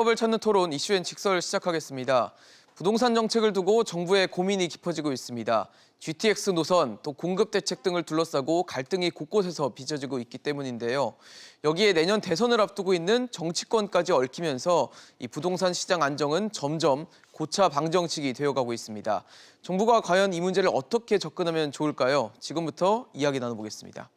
해법을 찾는 토론 이슈엔 직설 시작하겠습니다. 부동산 정책을 두고 정부의 고민이 깊어지고 있습니다. GTX 노선, 또 공급 대책 등을 둘러싸고 갈등이 곳곳에서 빚어지고 있기 때문인데요. 여기에 내년 대선을 앞두고 있는 정치권까지 얽히면서 이 부동산 시장 안정은 점점 고차 방정식이 되어가고 있습니다. 정부가 과연 이 문제를 어떻게 접근하면 좋을까요? 지금부터 이야기 나눠보겠습니다.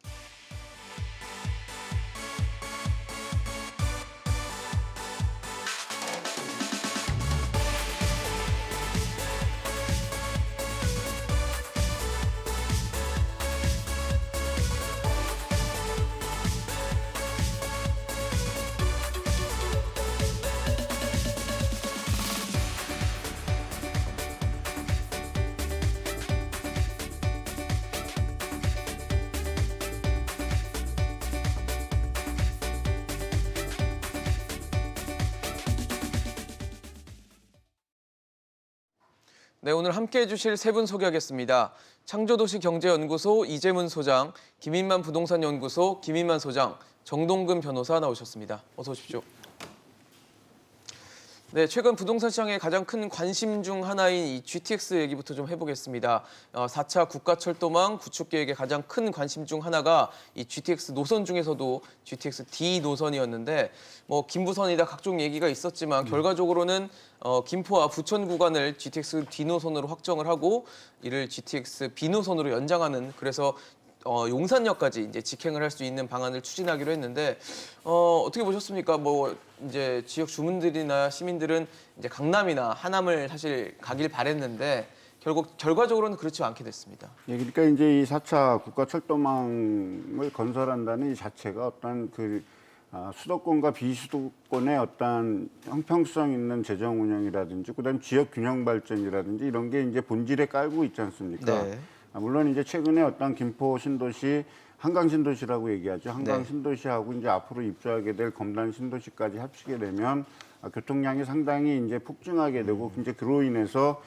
네, 오늘 함께해 주실 세 분 소개하겠습니다. 창조도시경제연구소 이재문 소장, 김인만 부동산연구소 김인만 소장, 정동근 변호사 나오셨습니다. 어서 오십시오. 네, 최근 부동산 시장의 가장 큰 관심 중 하나인 이 GTX 얘기부터 좀 해보겠습니다. 4차 국가철도망 구축 계획의 가장 큰 관심 중 하나가 이 GTX 노선 중에서도 GTX D 노선이었는데 뭐 김부선이다 각종 얘기가 있었지만 결과적으로는 김포와 부천 구간을 GTX D 노선으로 확정을 하고 이를 GTX B 노선으로 연장하는 그래서 용산역까지 이제 직행을 할 수 있는 방안을 추진하기로 했는데 어떻게 보셨습니까? 뭐 이제 지역 주민들이나 시민들은 이제 강남이나 하남을 사실 가길 바랬는데 결국 결과적으로는 그렇지 않게 됐습니다. 예, 그러니까 이제 이 4차 국가철도망을 건설한다는 이 자체가 어떤 수도권과 비수도권의 어떤 형평성 있는 재정 운영이라든지 그다음 지역 균형 발전이라든지 이런 게 이제 본질에 깔고 있지 않습니까? 네. 물론 이제 최근에 어떤 김포 신도시 한강 신도시라고 얘기하죠. 한강 네. 신도시하고 이제 앞으로 입주하게 될 검단 신도시까지 합치게 되면 교통량이 상당히 이제 폭증하게 되고 이제 그로 인해서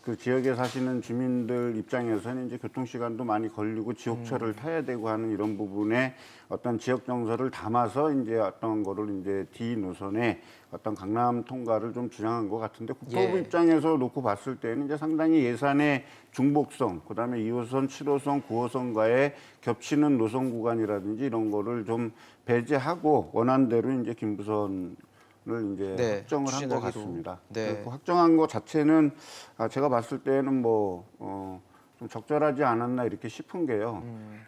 그 지역에 사시는 주민들 입장에서는 이제 교통 시간도 많이 걸리고 지옥철을 타야 되고 하는 이런 부분에 어떤 지역 정서를 담아서 이제 어떤 거를 이제 D 노선에 어떤 강남 통과를 좀 주장한 것 같은데 국토부 입장에서 놓고 봤을 때는 이제 상당히 예산의 중복성, 그다음에 2호선, 7호선, 9호선과의 겹치는 노선 구간이라든지 이런 거를 좀 배제하고 원안대로 이제 김부선 을 이제 확정을 한 것 같습니다. 네. 확정한 것 자체는 제가 봤을 때는 좀 적절하지 않았나 이렇게 싶은 게요.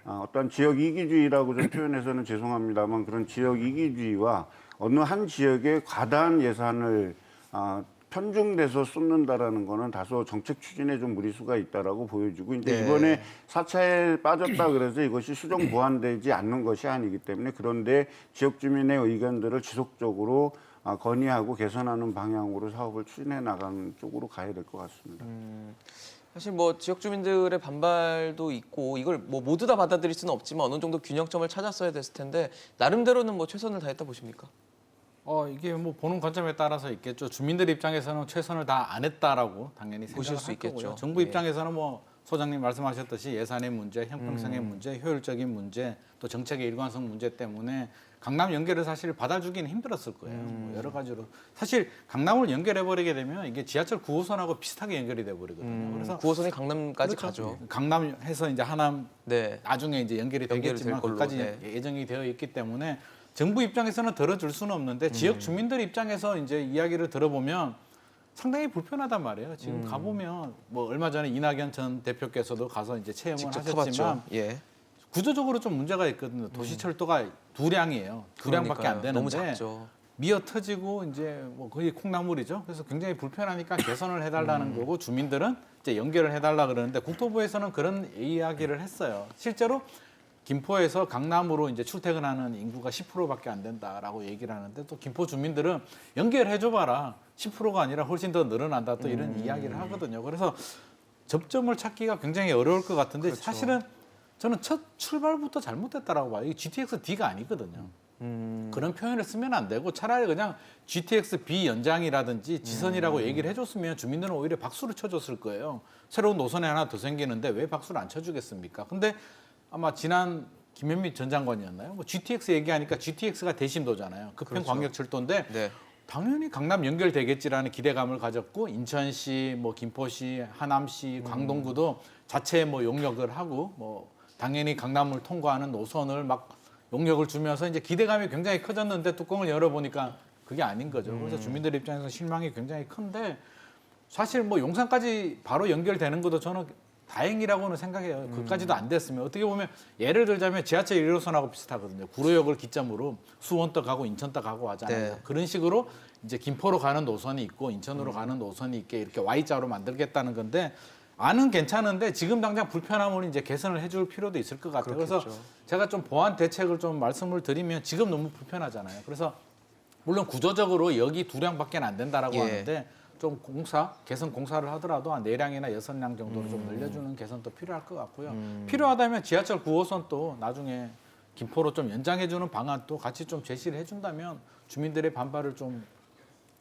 어떤 지역 이기주의라고 좀 표현해서는 죄송합니다만 그런 지역 이기주의와 어느 한 지역에 과다한 예산을 편중돼서 쏟는다라는 거는 다소 정책 추진에 좀 무리수가 있다라고 보여지고 이제 이번에 4차에 빠졌다 그래서 이것이 수정 보완되지 않는 것이 아니기 때문에 그런데 지역 주민의 의견들을 지속적으로 건의하고 개선하는 방향으로 사업을 추진해 나가는 쪽으로 가야 될 것 같습니다. 사실 뭐 지역 주민들의 반발도 있고 이걸 뭐 모두 다 받아들일 수는 없지만 어느 정도 균형점을 찾았어야 됐을 텐데 나름대로는 뭐 최선을 다했다 보십니까? 이게 뭐 보는 관점에 따라서 있겠죠. 주민들 입장에서는 최선을 다 안 했다라고 당연히 보실 생각을 수 할 있겠죠. 거고요. 정부 입장에서는 뭐 소장님 말씀하셨듯이 예산의 문제, 형평성의 문제, 효율적인 문제, 또 정책의 일관성 문제 때문에 강남 연결을 사실 받아주기는 힘들었을 거예요. 뭐 여러 가지로 사실 강남을 연결해버리게 되면 이게 지하철 9호선하고 비슷하게 연결이 돼버리거든요. 그래서 9호선이 강남까지 그렇죠. 가죠. 강남에서 이제 하남 네. 나중에 이제 연결이 되겠지만 걸로, 그까지 예정이 되어 있기 때문에 정부 입장에서는 들어줄 수는 없는데 지역 주민들 입장에서 이제 이야기를 들어보면 상당히 불편하단 말이에요. 지금 가보면 뭐 얼마 전에 이낙연 전 대표께서도 가서 이제 체험을 직접 하셨지만 타봤죠. 예. 구조적으로 좀 문제가 있거든요. 도시철도가 두량이에요. 두량밖에 안 되는데 너무 작죠. 미어 터지고 이제 뭐 거의 콩나물이죠. 그래서 굉장히 불편하니까 개선을 해달라는 거고 주민들은 이제 연결을 해달라 그러는데 국토부에서는 그런 이야기를 했어요. 실제로 김포에서 강남으로 이제 출퇴근하는 인구가 10%밖에 안 된다라고 얘기를 하는데 또 김포 주민들은 연결해줘봐라 10%가 아니라 훨씬 더 늘어난다 또 이런 이야기를 하거든요. 그래서 접점을 찾기가 굉장히 어려울 것 같은데 그렇죠. 사실은 저는 첫 출발부터 잘못됐다라고 봐요. 이게 GTX D가 아니거든요. 그런 표현을 쓰면 안 되고 차라리 그냥 GTX B 연장이라든지 지선이라고 얘기를 해줬으면 주민들은 오히려 박수를 쳐줬을 거예요. 새로운 노선이 하나 더 생기는데 왜 박수를 안 쳐주겠습니까? 근데 아마 지난 김현미 전 장관이었나요? 뭐 GTX 얘기하니까 GTX가 대심도잖아요. 급행 그렇죠. 광역철도인데 네. 당연히 강남 연결되겠지라는 기대감을 가졌고 인천시, 뭐 김포시, 하남시, 광동구도 자체 뭐 용역을 하고 뭐 당연히 강남을 통과하는 노선을 막 용역을 주면서 이제 기대감이 굉장히 커졌는데 뚜껑을 열어보니까 그게 아닌 거죠. 그래서 주민들 입장에서 실망이 굉장히 큰데 사실 뭐 용산까지 바로 연결되는 것도 저는 다행이라고는 생각해요. 그까지도 안 됐으면 어떻게 보면 예를 들자면 지하철 1호선하고 비슷하거든요. 구로역을 기점으로 수원도 가고 인천도 가고 하잖아요. 네. 그런 식으로 이제 김포로 가는 노선이 있고 인천으로 가는 노선이 있게 이렇게 Y자로 만들겠다는 건데 안은 괜찮은데 지금 당장 불편함을 이제 개선을 해줄 필요도 있을 것 같아요. 그래서 그렇겠죠. 제가 좀 보완 대책을 좀 말씀을 드리면 지금 너무 불편하잖아요. 그래서 물론 구조적으로 여기 2량밖에 안 된다라고 예. 하는데 좀 개선 공사를 하더라도 한 4량이나 6량 정도로 좀 늘려주는 개선도 필요할 것 같고요. 필요하다면 지하철 9호선 또 나중에 김포로 좀 연장해주는 방안도 같이 좀 제시를 해준다면 주민들의 반발을 좀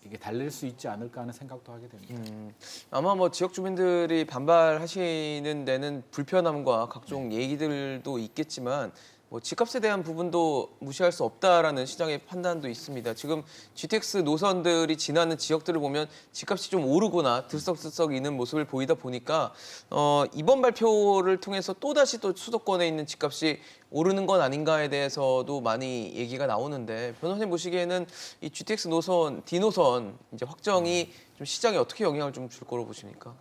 이게 달랠 수 있지 않을까 하는 생각도 하게 됩니다. 아마 뭐 지역 주민들이 반발하시는 데는 불편함과 각종 얘기들도 있겠지만 뭐 집값에 대한 부분도 무시할 수 없다라는 시장의 판단도 있습니다. 지금 GTX 노선들이 지나는 지역들을 보면 집값이 좀 오르거나 들썩들썩이는 모습을 보이다 보니까 이번 발표를 통해서 또다시 또 수도권에 있는 집값이 오르는 건 아닌가에 대해서도 많이 얘기가 나오는데 변호사님 보시기에는 이 GTX 노선, D노선 이제 확정이 좀 시장에 어떻게 영향을 좀 줄 거로 보십니까?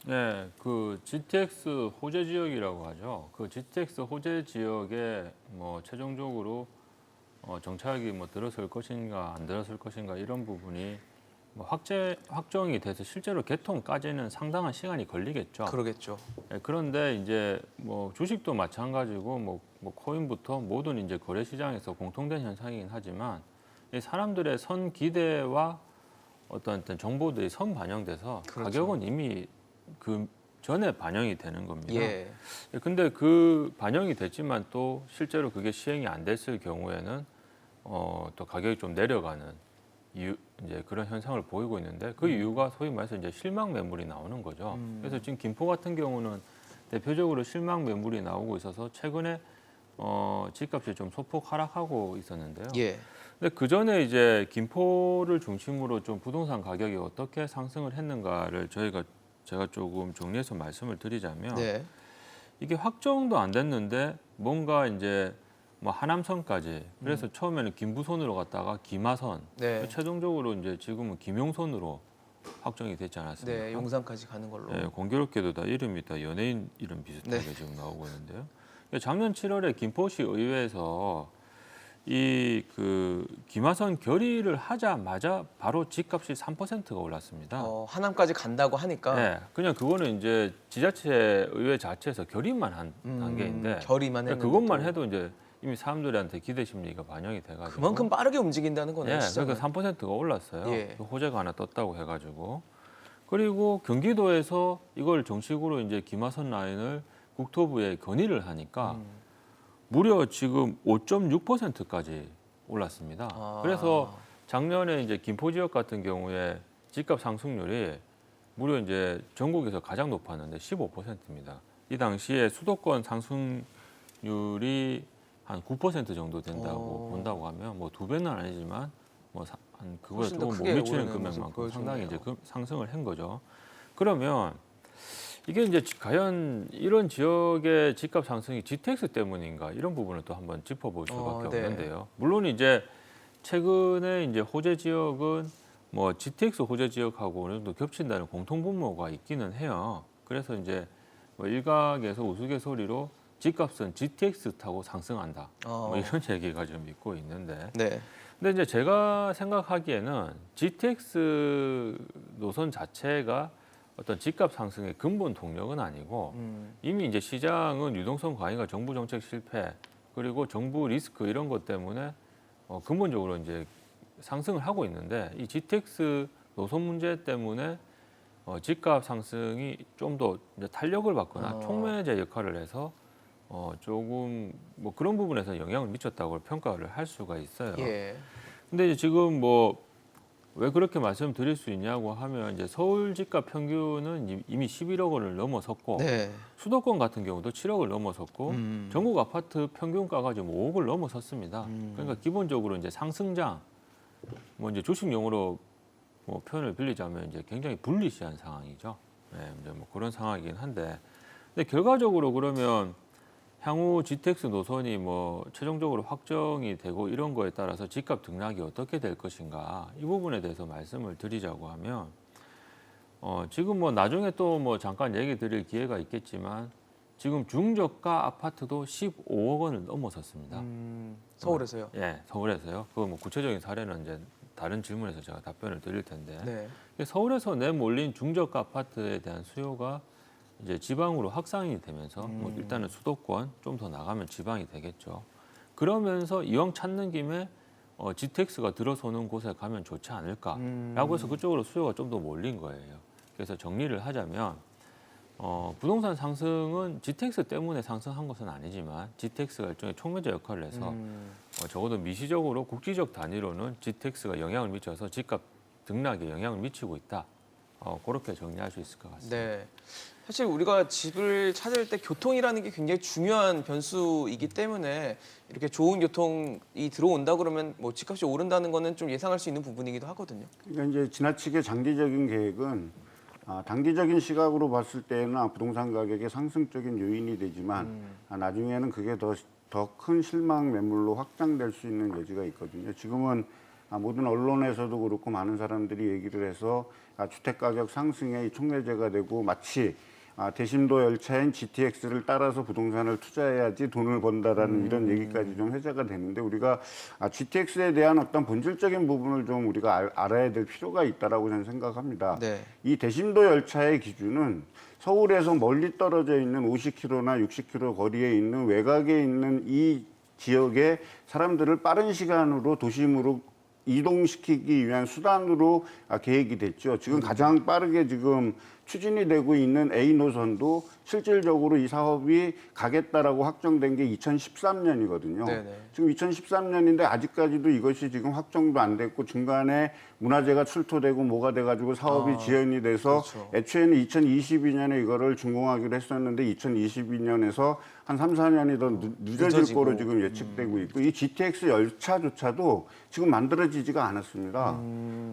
네, 그 GTX 호재 지역이라고 하죠. 그 GTX 호재 지역에 뭐 최종적으로 정착이 뭐 들어설 것인가 안 들어설 것인가 이런 부분이 뭐 확정이 돼서 실제로 개통까지는 상당한 시간이 걸리겠죠. 그러겠죠. 네, 그런데 이제 뭐 주식도 마찬가지고 뭐 코인부터 모든 이제 거래 시장에서 공통된 현상이긴 하지만 이 사람들의 선 기대와 어떤 정보들이 선 반영돼서 그렇죠. 가격은 이미 그 전에 반영이 되는 겁니다. 예. 근데 그 반영이 됐지만 또 실제로 그게 시행이 안 됐을 경우에는 또 가격이 좀 내려가는 이유 이제 그런 현상을 보이고 있는데 그 이유가 소위 말해서 이제 실망 매물이 나오는 거죠. 그래서 지금 김포 같은 경우는 대표적으로 실망 매물이 나오고 있어서 최근에 집값이 좀 소폭 하락하고 있었는데요. 예. 근데 그 전에 이제 김포를 중심으로 좀 부동산 가격이 어떻게 상승을 했는가를 제가 조금 정리해서 말씀을 드리자면 네. 이게 확정도 안 됐는데 뭔가 이제 뭐 하남선까지 그래서 처음에는 김부선으로 갔다가 김하선 네. 최종적으로 이제 지금은 김용선으로 확정이 됐지 않았습니까? 네, 용산까지 가는 걸로. 네, 공교롭게도 다 이름이 다 연예인 이름 비슷하게 네. 지금 나오고 있는데요. 작년 7월에 김포시 의회에서 이 그 김하선 결의를 하자마자 바로 집값이 3%가 올랐습니다. 하남까지 간다고 하니까 네, 그냥 그거는 이제 지자체 의회 자체에서 결의만 한 단계인데 결의만 그러니까 했는데 그것만 또 해도 이제 이미 사람들한테 기대 심리가 반영이 돼가지고 그만큼 빠르게 움직인다는 거네요. 예, 시장은. 그러니까 3%가 올랐어요. 예. 그 호재가 하나 떴다고 해가지고 그리고 경기도에서 이걸 정식으로 이제 김하선 라인을 국토부에 건의를 하니까 무려 지금 5.6%까지 올랐습니다. 아. 그래서 작년에 이제 김포 지역 같은 경우에 집값 상승률이 무려 이제 전국에서 가장 높았는데 15%입니다. 이 당시에 수도권 상승률이 한 9% 정도 된다고 본다고 하면 뭐 2배는 아니지만 뭐 한 그거에 훨씬 더 조금 못 크게 미치는 오르는 모습 금액만큼 상당히 이제 보여주네요. 상승을 한 거죠. 그러면 이게 이제 과연 이런 지역의 집값 상승이 GTX 때문인가 이런 부분을 또 한번 짚어볼 수밖에 네. 없는데요. 물론 이제 최근에 이제 호재 지역은 뭐 GTX 호재 지역하고 어느 정도 겹친다는 공통 분모가 있기는 해요. 그래서 이제 뭐 일각에서 우스갯소리로 집값은 GTX 타고 상승한다. 뭐 이런 얘기가 좀 있고 있는데. 네. 근데 이제 제가 생각하기에는 GTX 노선 자체가 어떤 집값 상승의 근본 동력은 아니고 이미 이제 시장은 유동성 과잉과 정부 정책 실패 그리고 정부 리스크 이런 것 때문에 근본적으로 이제 상승을 하고 있는데 이 GTX 노선 문제 때문에 집값 상승이 좀 더 탄력을 받거나 촉매제 역할을 해서 조금 뭐 그런 부분에서 영향을 미쳤다고 평가를 할 수가 있어요. 예. 근데 이제 지금 뭐 왜 그렇게 말씀드릴 수 있냐고 하면 이제 서울 집값 평균은 이미 11억 원을 넘어섰고 네. 수도권 같은 경우도 7억을 넘어섰고 전국 아파트 평균가가 지금 5억을 넘어섰습니다. 그러니까 기본적으로 이제 상승장 뭐 이제 주식용으로 뭐 표현을 빌리자면 이제 굉장히 불리시한 상황이죠. 네, 이제 뭐 그런 상황이긴 한데, 근데 결과적으로 그러면 향후 GTX 노선이 뭐 최종적으로 확정이 되고 이런 거에 따라서 집값 등락이 어떻게 될 것인가, 이 부분에 대해서 말씀을 드리자고 하면, 지금 뭐 나중에 또 뭐 잠깐 얘기 드릴 기회가 있겠지만, 지금 중저가 아파트도 15억 원을 넘어섰습니다. 서울에서요. 예, 서울에서요. 그 뭐 구체적인 사례는 이제 다른 질문에서 제가 답변을 드릴 텐데, 네. 서울에서 내몰린 중저가 아파트에 대한 수요가 이제 지방으로 확산이 되면서 뭐 일단은 수도권 좀 더 나가면 지방이 되겠죠. 그러면서 이왕 찾는 김에 GTX가 들어서는 곳에 가면 좋지 않을까라고 해서 그쪽으로 수요가 좀 더 몰린 거예요. 그래서 정리를 하자면 부동산 상승은 GTX 때문에 상승한 것은 아니지만 GTX가 일종의 촉매제 역할을 해서 적어도 미시적으로 국지적 단위로는 GTX가 영향을 미쳐서 집값 등락에 영향을 미치고 있다. 그렇게 정리할 수 있을 것 같습니다. 네. 사실 우리가 집을 찾을 때 교통이라는 게 굉장히 중요한 변수이기 때문에 이렇게 좋은 교통이 들어온다 그러면 뭐 집값이 오른다는 거는 좀 예상할 수 있는 부분이기도 하거든요. 그러니까 이제 지나치게 장기적인 계획은 단기적인 시각으로 봤을 때는 부동산 가격의 상승적인 요인이 되지만 나중에는 그게 더 큰 실망 매물로 확장될 수 있는 여지가 있거든요. 지금은 모든 언론에서도 그렇고 많은 사람들이 얘기를 해서 주택가격 상승에 이 촉매제가 되고 마치 대심도 열차인 GTX를 따라서 부동산을 투자해야지 돈을 번다라는 이런 얘기까지 좀 회자가 되는데, 우리가 GTX에 대한 어떤 본질적인 부분을 좀 우리가 알아야 될 필요가 있다라고 저는 생각합니다. 네. 이 대심도 열차의 기준은 서울에서 멀리 떨어져 있는 50km나 60km 거리에 있는 외곽에 있는 이 지역의 사람들을 빠른 시간으로 도심으로 이동시키기 위한 수단으로 계획이 됐죠. 지금 가장 빠르게 지금 추진이 되고 있는 A 노선도 실질적으로 이 사업이 가겠다라고 확정된 게 2013년이거든요. 네네. 지금 2013년인데 아직까지도 이것이 지금 확정도 안 됐고 중간에 문화재가 출토되고 뭐가 돼가지고 사업이 지연이 돼서 그렇죠. 애초에는 2022년에 이거를 준공하기로 했었는데 2022년에서 한 3, 4년이 더 늦어질 늦어지고. 거로 지금 예측되고 있고, 이 GTX 열차조차도 지금 만들어지지가 않았습니다.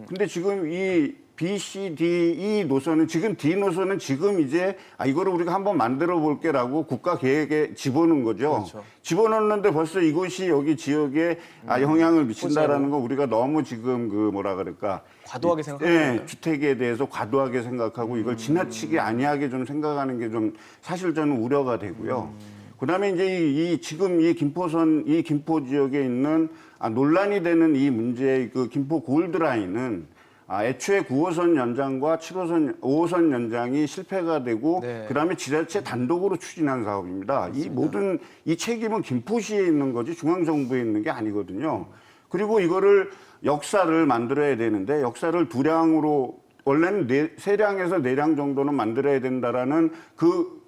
근데 지금 이 B, C, D, E 노선은 지금 D 노선은 지금 이제 이거를 우리가 한번 만들어 볼게라고 국가 계획에 집어넣은 거죠. 그렇죠. 집어넣는데 벌써 이곳이 여기 지역에 영향을 미친다라는 거 우리가 너무 지금 그 뭐라 그럴까 과도하게 생각하는 거예요. 주택에 대해서 과도하게 생각하고 이걸 지나치게 안이하게 좀 생각하는 게 좀 사실 저는 우려가 되고요. 그다음에 이제 지금 이 김포선 이 김포 지역에 있는 논란이 되는 이 문제의 그 김포 골드라인은 애초에 9호선 연장과 7호선, 5호선 연장이 실패가 되고 네. 그다음에 지자체 단독으로 추진한 사업입니다. 이 모든 이 책임은 김포시에 있는 거지 중앙정부에 있는 게 아니거든요. 그리고 이거를 역사를 만들어야 되는데 역사를 두량으로 원래는 세량에서 네량 정도는 만들어야 된다라는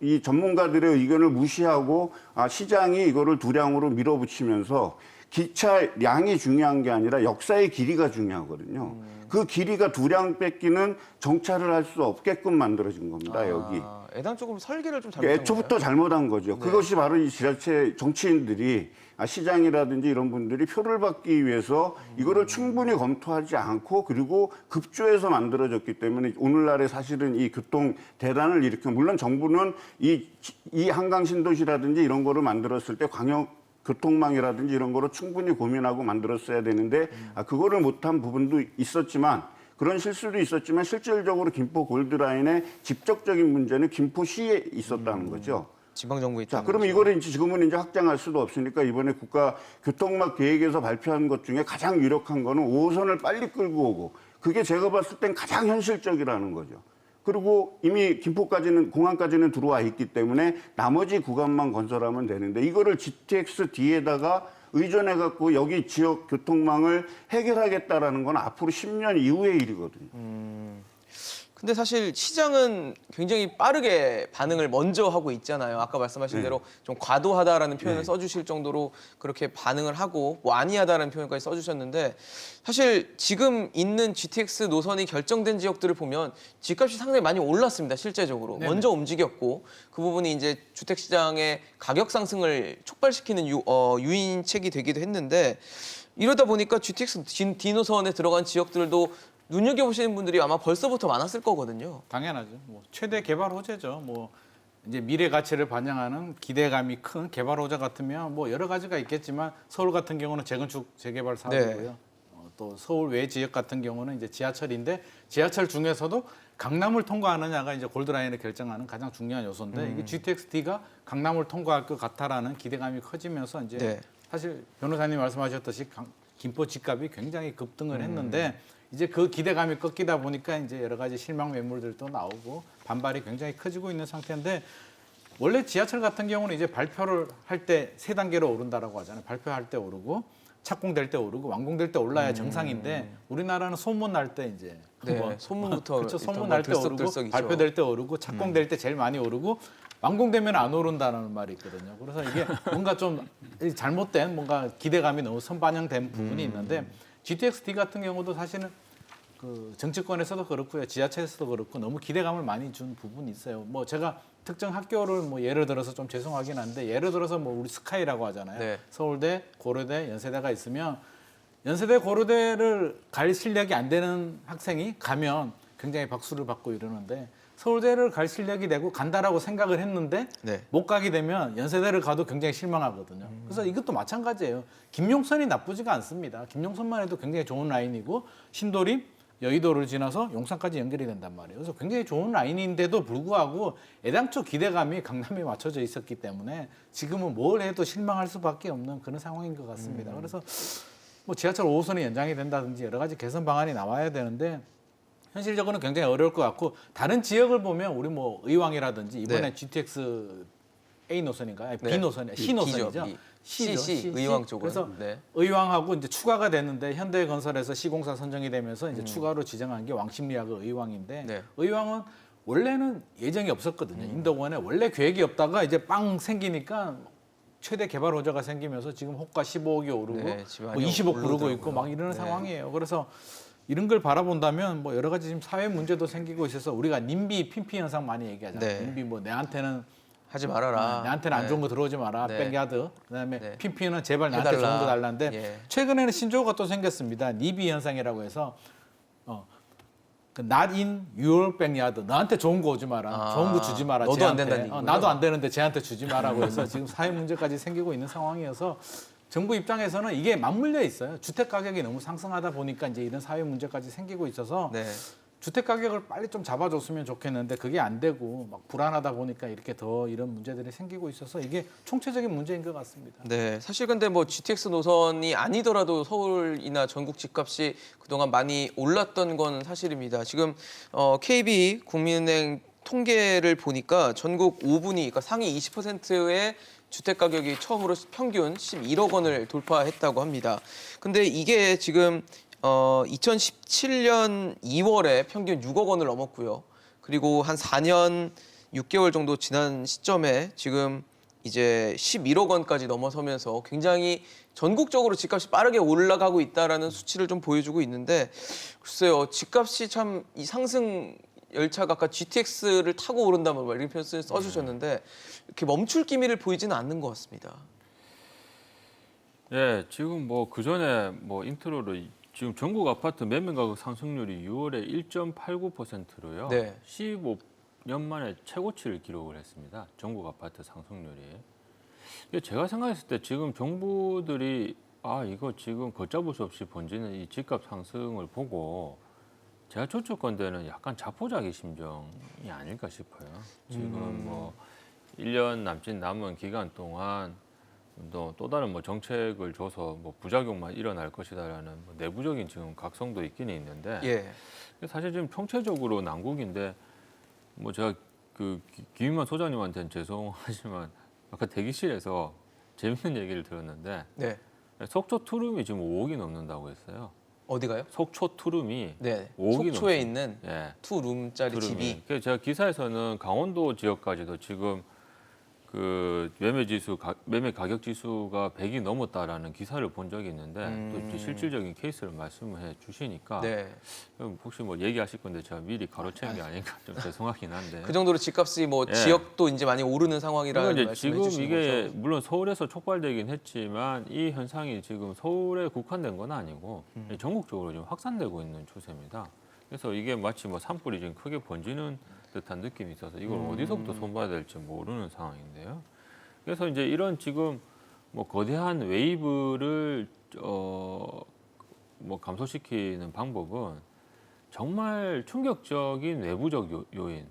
이 전문가들의 의견을 무시하고 시장이 이거를 두량으로 밀어붙이면서 기차량이 중요한 게 아니라 역사의 길이가 중요하거든요. 그 길이가 두량 뺏기는 정차를 할 수 없게끔 만들어진 겁니다, 여기. 애당초부터 설계를 좀 잘못한 애초부터 건가요? 잘못한 거죠. 네. 그것이 바로 이 지자체 정치인들이 시장이라든지 이런 분들이 표를 받기 위해서 이거를 충분히 검토하지 않고 그리고 급조해서 만들어졌기 때문에 오늘날에 사실은 이 교통 대란을 일으켜, 물론 정부는 이 한강 신도시라든지 이런 거를 만들었을 때 광역 교통망이라든지 이런 거로 충분히 고민하고 만들었어야 되는데 그거를 못한 부분도 있었지만 그런 실수도 있었지만 실질적으로 김포 골드라인의 직접적인 문제는 김포시에 있었다는 거죠. 지방정부에 자, 있다는 그러면 거죠. 이거를 지금은 이제 확장할 수도 없으니까 이번에 국가 교통막 계획에서 발표한 것 중에 가장 유력한 거는 5호선을 빨리 끌고 오고 그게 제가 봤을 땐 가장 현실적이라는 거죠. 그리고 이미 김포까지는 공항까지는 들어와 있기 때문에 나머지 구간만 건설하면 되는데 이거를 GTX 뒤에다가 의존해 갖고 여기 지역 교통망을 해결하겠다라는 건 앞으로 10년 이후의 일이거든요. 근데 사실 시장은 굉장히 빠르게 반응을 먼저 하고 있잖아요. 아까 말씀하신 대로 좀 과도하다라는 표현을 써주실 정도로 그렇게 반응을 하고 뭐 아니하다라는 표현까지 써주셨는데 사실 지금 있는 GTX 노선이 결정된 지역들을 보면 집값이 상당히 많이 올랐습니다. 실제적으로 네네. 먼저 움직였고 그 부분이 이제 주택 시장의 가격 상승을 촉발시키는 유인책이 되기도 했는데 이러다 보니까 GTX D 노선에 들어간 지역들도 눈여겨보시는 분들이 아마 벌써부터 많았을 거거든요. 당연하죠. 뭐 최대 개발 호재죠. 뭐 이제 미래 가치를 반영하는 기대감이 큰 개발 호재 같으면 뭐 여러 가지가 있겠지만 서울 같은 경우는 재건축 재개발 사업이고요. 네. 또 서울 외 지역 같은 경우는 이제 지하철인데 지하철 중에서도 강남을 통과하느냐가 이제 골드라인을 결정하는 가장 중요한 요소인데 이게 GTX-D가 강남을 통과할 것 같다라는 기대감이 커지면서 이제 네. 사실 변호사님 말씀하셨듯이 김포 집값이 굉장히 급등을 했는데 이제 그 기대감이 꺾이다 보니까 이제 여러 가지 실망 매물들도 나오고 반발이 굉장히 커지고 있는 상태인데 원래 지하철 같은 경우는 이제 발표를 할 때 세 단계로 오른다라고 하잖아요. 발표할 때 오르고 착공될 때 오르고 완공될 때 올라야 정상인데 우리나라는 소문 날 때 이제 네, 소문부터 그렇죠. 일단 소문 뭐 날 때 오르고 들썩들썩이죠. 발표될 때 오르고 착공될 때 제일 많이 오르고 완공되면 안 오른다는 말이 있거든요. 그래서 이게 뭔가 좀 잘못된 뭔가 기대감이 너무 선반영된 부분이 있는데 GTX-D 같은 경우도 사실은 그 정치권에서도 그렇고요, 지하철에서도 그렇고 너무 기대감을 많이 준 부분이 있어요. 뭐 제가 특정 학교를 뭐 예를 들어서 좀 죄송하긴 한데 예를 들어서 뭐 우리 스카이라고 하잖아요. 네. 서울대, 고려대, 연세대가 있으면 연세대, 고려대를 갈 실력이 안 되는 학생이 가면 굉장히 박수를 받고 이러는데 서울대를 갈 실력이 되고 간다라고 생각을 했는데 네. 못 가게 되면 연세대를 가도 굉장히 실망하거든요. 그래서 이것도 마찬가지예요. 김용선이 나쁘지가 않습니다. 김용선만 해도 굉장히 좋은 라인이고 신도림, 여의도를 지나서 용산까지 연결이 된단 말이에요. 그래서 굉장히 좋은 라인인데도 불구하고 애당초 기대감이 강남에 맞춰져 있었기 때문에 지금은 뭘 해도 실망할 수밖에 없는 그런 상황인 것 같습니다. 그래서 뭐 지하철 5호선이 연장이 된다든지 여러 가지 개선 방안이 나와야 되는데 현실적으로는 굉장히 어려울 것 같고 다른 지역을 보면 우리 뭐 의왕이라든지 이번에 네. GTX A 노선인가요? 아니, 네. B 노선이 C 노선이죠. B죠, B. C죠. C, 의왕 쪽은. 그래서 네. 의왕하고 이제 추가가 됐는데 현대건설에서 시공사 선정이 되면서 이제 추가로 지정한 게 왕십리하고 의왕인데 네. 의왕은 원래는 예정이 없었거든요. 인덕원에 원래 계획이 없다가 이제 빵 생기니까 최대 개발 호재가 생기면서 지금 호가 15억이 오르고 네, 지금 뭐 많이 20억 부르고 오르더라고요. 있고 막 이러는 네. 상황이에요. 그래서 이런 걸 바라본다면 뭐 여러 가지 지금 사회 문제도 생기고 있어서 우리가 님비 핀피 현상 많이 얘기하잖아요. 네. 님비 뭐 내한테는 하지 말아라. 내한테는 안 좋은 거 들어오지 마라. 네. 백야드. 그다음에 네. 핀피는 제발 나한테 해달라. 좋은 거 달라는데 예. 최근에는 신조어가 또 생겼습니다. 니비 현상이라고 해서 그 not in your backyard. 나한테 좋은 거 오지 마라. 아, 좋은 거 주지 마라. 너도 안 쟤한테. 된다는 얘기군요. 나도 안 되는데 쟤한테 주지 마라고 해서 지금 사회 문제까지 생기고 있는 상황이어서 정부 입장에서는 이게 맞물려 있어요. 주택 가격이 너무 상승하다 보니까 이제 이런 사회 문제까지 생기고 있어서 네. 주택 가격을 빨리 좀 잡아줬으면 좋겠는데 그게 안 되고 막 불안하다 보니까 이렇게 더 이런 문제들이 생기고 있어서 이게 총체적인 문제인 것 같습니다. 네, 사실 근데 뭐 GTX 노선이 아니더라도 서울이나 전국 집값이 그동안 많이 올랐던 건 사실입니다. 지금 KB 국민은행 통계를 보니까 전국 5분위, 그러니까 상위 20%의 주택 가격이 처음으로 평균 11억 원을 돌파했다고 합니다. 근데 이게 지금 2017년 2월에 평균 6억 원을 넘었고요. 그리고 한 4년 6개월 정도 지난 시점에 지금 이제 11억 원까지 넘어서면서 굉장히 전국적으로 집값이 빠르게 올라가고 있다라는 수치를 좀 보여주고 있는데 글쎄요, 집값이 참 이 상승 열차가 아까 GTX를 타고 오른다면 이런 표현 써주셨는데 이렇게 멈출 기미를 보이지는 않는 것 같습니다. 예, 지금 뭐 그 전에 뭐 인트로로 지금 전국 아파트 매매 가격 상승률이 6월에 1.89%로요. 네. 15년 만에 최고치를 기록을 했습니다. 전국 아파트 상승률이. 이게 제가 생각했을 때 지금 정부들이 이거 지금 걷잡을 수 없이 번지는 이 집값 상승을 보고 제가 저축건대는 약간 자포자기 심정이 아닐까 싶어요. 지금 뭐 1년 남은 기간 동안 또 다른 뭐 정책을 줘서 뭐 부작용만 일어날 것이다라는 뭐 내부적인 지금 각성도 있기는 있는데 예. 사실 지금 총체적으로 난국인데 뭐 제가 그 김인만 소장님한테는 죄송하지만 아까 대기실에서 재밌는 얘기를 들었는데 네. 속초 투룸이 지금 5억이 넘는다고 했어요. 어디가요? 속초 투룸이 네. 5억이 속초에 넘습니다. 있는 예. 투룸짜리 투룸이. 집이 그래서 제가 기사에서는 강원도 지역까지도 지금 그 매매 가격 지수가 100이 넘었다라는 기사를 본 적이 있는데 또 이제 실질적인 케이스를 말씀을 해 주시니까 네. 혹시 뭐 얘기하실 건데 제가 미리 가로챈 게 아닌가 좀 죄송하긴 한데. 그 정도로 집값이 뭐 예. 지역도 이제 많이 오르는 상황이라는 그러니까 말씀을 이제 지금 해주시는 이게 거죠. 물론 서울에서 촉발되긴 했지만 이 현상이 지금 서울에 국한된 건 아니고 전국적으로 지금 확산되고 있는 추세입니다. 그래서 이게 마치 뭐 산불이 지금 크게 번지는 듯한 느낌이 있어서 이걸 어디서부터 손봐야 될지 모르는 상황인데요. 그래서 이제 이런 지금 뭐 거대한 웨이브를 뭐 감소시키는 방법은 정말 충격적인 외부적 요인,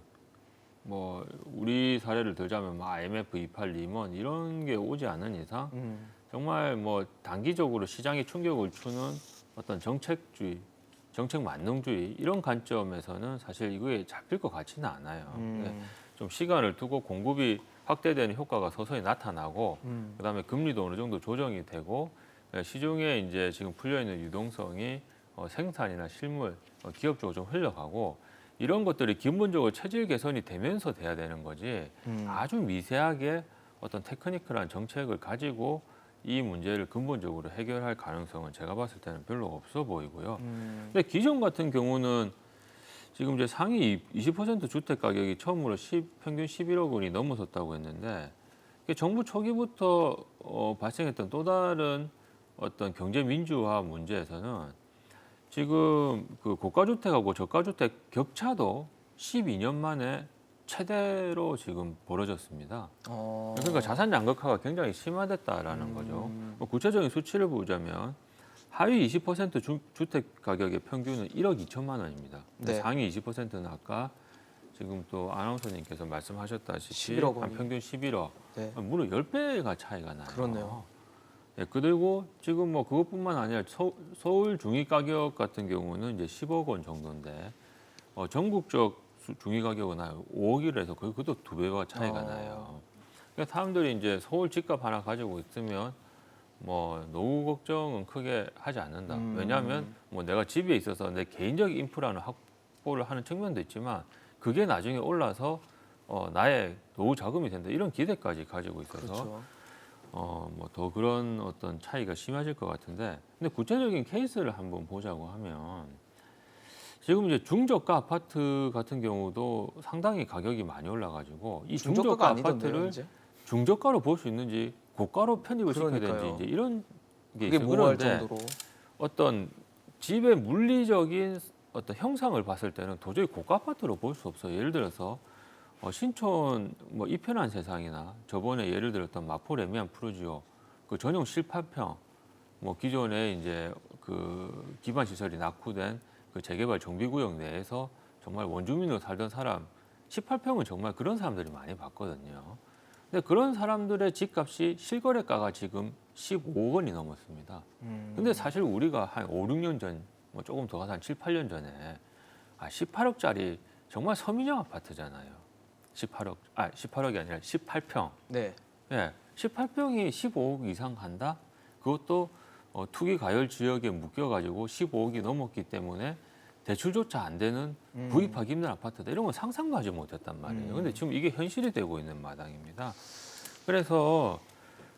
뭐 우리 사례를 들자면 뭐 IMF, 28 리먼 이런 게 오지 않은 이상 정말 뭐 단기적으로 시장에 충격을 주는 어떤 정책주의, 정책 만능주의 이런 관점에서는 사실 이거에 잡힐 것 같지는 않아요. 좀 시간을 두고 공급이 확대되는 효과가 서서히 나타나고 그다음에 금리도 어느 정도 조정이 되고 시중에 이제 지금 풀려 있는 유동성이 생산이나 실물, 기업 쪽으로 좀 흘러가고 이런 것들이 기본적으로 체질 개선이 되면서 돼야 되는 거지 아주 미세하게 어떤 테크니컬한 정책을 가지고 이 문제를 근본적으로 해결할 가능성은 제가 봤을 때는 별로 없어 보이고요. 근데 기존 같은 경우는 지금 이제 상위 20% 주택 가격이 처음으로 평균 11억 원이 넘어섰다고 했는데 이게 정부 초기부터 발생했던 또 다른 어떤 경제 민주화 문제에서는 지금 그 고가주택하고 저가주택 격차도 12년 만에 최대로 지금 벌어졌습니다. 그러니까 자산 양극화가 굉장히 심화됐다라는 거죠. 뭐 구체적인 수치를 보자면 하위 20% 주택 가격의 평균은 1억 2천만 원입니다. 네. 상위 20%는 아까 지금 또 아나운서님께서 말씀하셨다시피 11억 한 원이. 평균 11억, 네. 무려 10배가 차이가 나요. 그렇네요. 네, 그리고 지금 뭐 그것뿐만 아니라 서울 중위 가격 같은 경우는 이제 10억 원 정도인데 전국적 중위 가격은 한 5억이라 해서 거의 그것도 2배가 차이가 나요. 그러니까 사람들이 이제 서울 집값 하나 가지고 있으면 뭐 노후 걱정은 크게 하지 않는다. 왜냐하면 뭐 내가 집에 있어서 내 개인적 인프라는 확보를 하는 측면도 있지만 그게 나중에 올라서 나의 노후 자금이 된다 이런 기대까지 가지고 있어서 그렇죠. 뭐 더 그런 어떤 차이가 심해질 것 같은데 근데 구체적인 케이스를 한번 보자고 하면 지금 이제 중저가 아파트 같은 경우도 상당히 가격이 많이 올라가지고 이 중저가 아니던데요, 아파트를 이제? 중저가로 볼 수 있는지 고가로 편입을 시켜야 그러니까요. 되는지 이제 이런 게 그게 있어요. 모호할 그런데 정도로. 어떤 집의 물리적인 어떤 형상을 봤을 때는 도저히 고가 아파트로 볼 수 없어요. 예를 들어서 신촌 뭐 이편한 세상이나 저번에 예를 들었던 마포 레미안 푸르지오 그 전용 실밥평 뭐 기존에 이제 그 기반 시설이 낙후된 그 재개발 정비구역 내에서 정말 원주민으로 살던 사람 18평은 정말 그런 사람들이 많이 봤거든요. 근데 그런 사람들의 집값이 실거래가가 지금 15억 원이 넘었습니다. 근데 사실 우리가 한 5, 6년 전, 뭐 조금 더 가서 한 7, 8년 전에 18억짜리 정말 서민형 아파트잖아요. 18억이 아니라 18평. 네. 예, 18평이 15억 이상 한다? 그것도 투기 가열 지역에 묶여가지고 15억이 넘었기 때문에 대출조차 안 되는 구입하기 힘든 아파트다. 이런 건 상상도 하지 못했단 말이에요. 근데 지금 이게 현실이 되고 있는 마당입니다. 그래서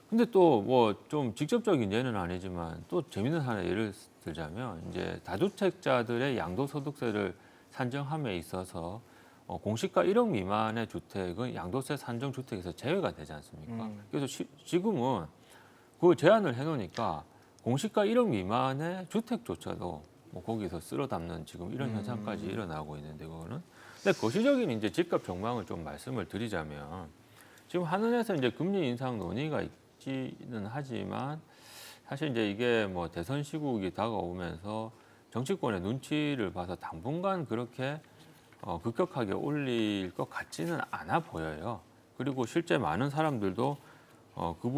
근데 또 뭐 좀 직접적인 예는 아니지만 또 재밌는 하나 예를 들자면 이제 다주택자들의 양도소득세를 산정함에 있어서 공시가 1억 미만의 주택은 양도세 산정 주택에서 제외가 되지 않습니까? 그래서 지금은 그 제한을 해놓으니까 공시가 1억 미만의 주택조차도 뭐 거기서 쓸어 담는 지금 이런 현상까지 일어나고 있는데 그거는 근데 거시적인 이제 집값 전망을 좀 말씀을 드리자면 지금 한은에서 이제 금리 인상 논의가 있지는 하지만 사실 이제 이게 뭐 대선 시국이 다가오면서 정치권의 눈치를 봐서 당분간 그렇게 급격하게 올릴 것 같지는 않아 보여요. 그리고 실제 많은 사람들도 그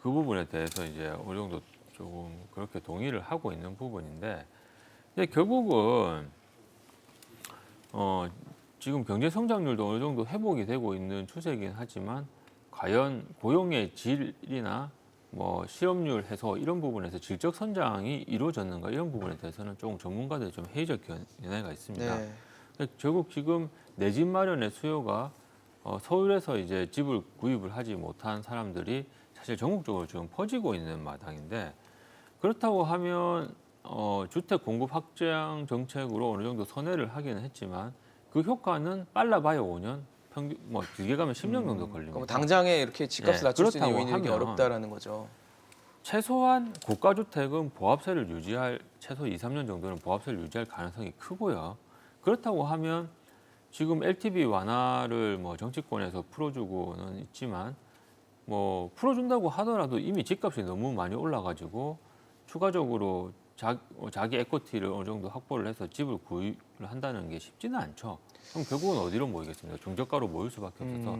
부분에 대해서 이제 어느 정도 조금 그렇게 동의를 하고 있는 부분인데 근데 결국은 지금 경제 성장률도 어느 정도 회복이 되고 있는 추세이긴 하지만 과연 고용의 질이나 뭐 실업률 해소 이런 부분에서 질적 선장이 이루어졌는가 이런 부분에 대해서는 조금 전문가들이 좀 회의적 견해가 있습니다. 네. 결국 지금 내 집 마련의 수요가 서울에서 이제 집을 구입을 하지 못한 사람들이 사실 전국적으로 지금 퍼지고 있는 마당인데 그렇다고 하면 주택 공급 확장 정책으로 어느 정도 선회를 하기는 했지만 그 효과는 빨라봐야 5년, 평균 뭐 길게 가면 10년 정도 걸립니다. 그럼 당장에 이렇게 집값을 예, 낮출 수 있는 그렇다고 요인이 이게 하면 어렵다라는 거죠. 최소한 고가주택은 보합세를 유지할 최소 2, 3년 정도는 보합세를 유지할 가능성이 크고요. 그렇다고 하면 지금 LTV 완화를 뭐 정치권에서 풀어주고는 있지만 뭐 풀어준다고 하더라도 이미 집값이 너무 많이 올라가지고 추가적으로 자기 에코티를 어느 정도 확보를 해서 집을 구입을 한다는 게 쉽지는 않죠. 그럼 결국은 어디로 모이겠습니까? 중저가로 모일 수밖에 없어서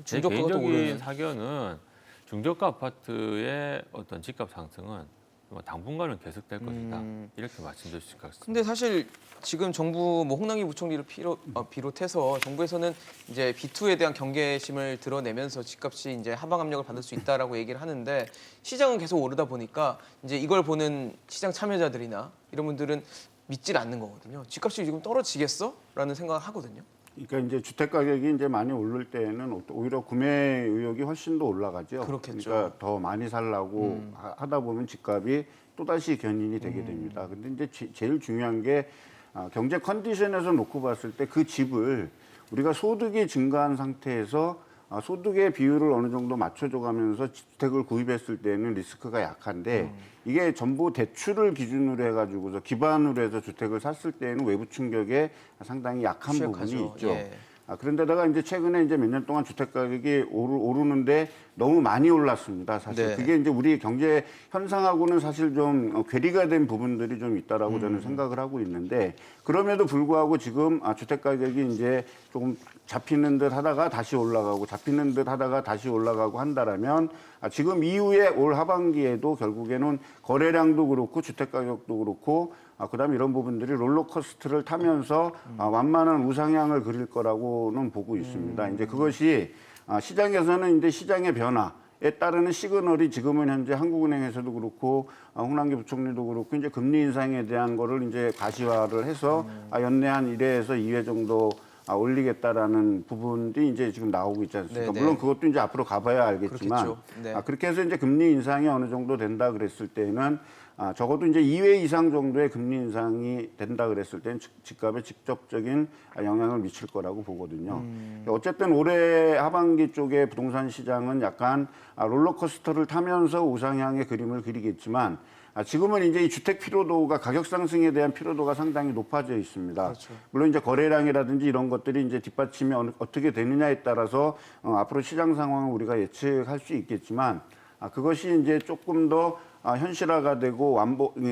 제 중저가가 또 개인적인 오르네. 사견은 중저가 아파트의 어떤 집값 상승은 뭐 당분간은 계속될 것이다. 이렇게 말씀드릴 수 있을 것 같습니다. 근데 사실 지금 정부 뭐 홍남기 부총리를 비롯해서 정부에서는 이제 B2에 대한 경계심을 드러내면서 집값이 이제 하방 압력을 받을 수 있다라고 얘기를 하는데 시장은 계속 오르다 보니까 이제 이걸 보는 시장 참여자들이나 이런 분들은 믿질 않는 거거든요. 집값이 지금 떨어지겠어?라는 생각을 하거든요. 그러니까 이제 주택 가격이 이제 많이 오를 때는 오히려 구매 의욕이 훨씬 더 올라가죠. 그렇겠죠. 그러니까 더 많이 살라고 하다 보면 집값이 또 다시 견인이 되게 됩니다. 근데 이제 제일 중요한 게 경제 컨디션에서 놓고 봤을 때 그 집을 우리가 소득이 증가한 상태에서 소득의 비율을 어느 정도 맞춰줘가면서 주택을 구입했을 때는 리스크가 약한데 이게 전부 대출을 기준으로 해가지고서 기반으로 해서 주택을 샀을 때는 외부 충격에 상당히 약한 취약하죠. 부분이 있죠. 예. 그런데다가 이제 최근에 이제 몇 년 동안 주택 가격이 오르는데 너무 많이 올랐습니다. 사실 네. 그게 이제 우리 경제 현상하고는 사실 좀 괴리가 된 부분들이 좀 있다라고 저는 생각을 하고 있는데 그럼에도 불구하고 지금 주택 가격이 이제 조금 잡히는 듯 하다가 다시 올라가고 잡히는 듯 하다가 다시 올라가고 한다라면 지금 이후에 올 하반기에도 결국에는 거래량도 그렇고 주택 가격도 그렇고 그다음에 이런 부분들이 롤러코스터를 타면서 완만한 우상향을 그릴 거라고는 보고 있습니다. 이제 그것이 시장에서는 이제 시장의 변화에 따르는 시그널이 지금은 현재 한국은행에서도 그렇고 홍남기 부총리도 그렇고 이제 금리 인상에 대한 거를 이제 가시화를 해서 연내 한 1회에서 2회 정도 올리겠다라는 부분이 이제 지금 나오고 있지 않습니까? 네네. 물론 그것도 이제 앞으로 가봐야 알겠지만 그렇겠죠. 네. 그렇게 해서 이제 금리 인상이 어느 정도 된다 그랬을 때는 적어도 이제 2회 이상 정도의 금리 인상이 된다 그랬을 때는 집값에 직접적인 영향을 미칠 거라고 보거든요. 어쨌든 올해 하반기 쪽에 부동산 시장은 약간 롤러코스터를 타면서 우상향의 그림을 그리겠지만 지금은 이제 이 주택 피로도가 가격 상승에 대한 피로도가 상당히 높아져 있습니다. 그렇죠. 물론 이제 거래량이라든지 이런 것들이 이제 뒷받침이 어떻게 되느냐에 따라서 앞으로 시장 상황을 우리가 예측할 수 있겠지만 그것이 이제 조금 더 현실화가 되고